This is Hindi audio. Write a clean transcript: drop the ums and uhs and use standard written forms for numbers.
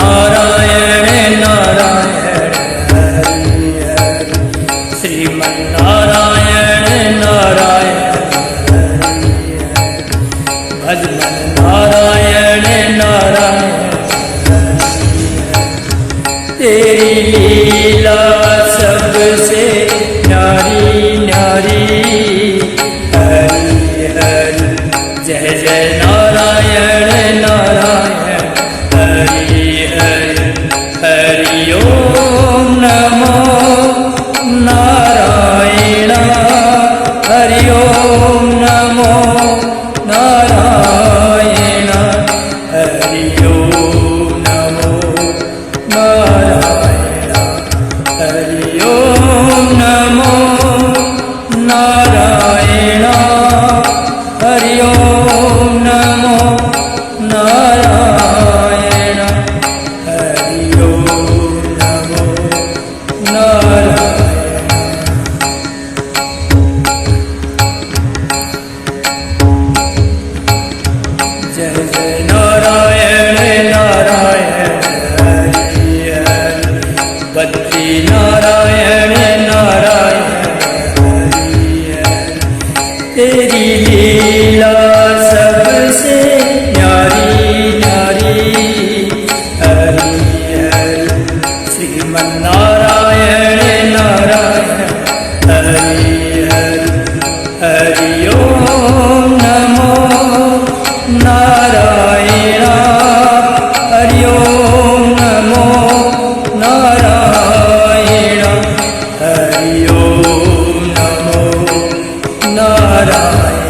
श्रीमन्नारायण नारायण हरि हरि श्रीमन्नारायण नारायण हरि हरि भज नारायण नारायण तेरी लीला सबसे न्यारी न्यारी हरि हरि जय जय नारायण नारायण हरि हरि हरि ओम नमो नारायण हरि ओम नमो नारायण हरि ओम नमो नारायण हरि ओम नमो नारायण हरि ओम नमो नारायण हरि ओम नमो नारायण जय जय नारायण नारायण हरि हरि बद्री नारायण नारायण हरि हरि तेरी लीला सबसे न्यारी न्यारी हरि हरि श्रीमन्नारायण नारायण हरि हरि हरि ओम नमो नारायण हरि ओम नमो नारायण हरि ओम नमो नारायण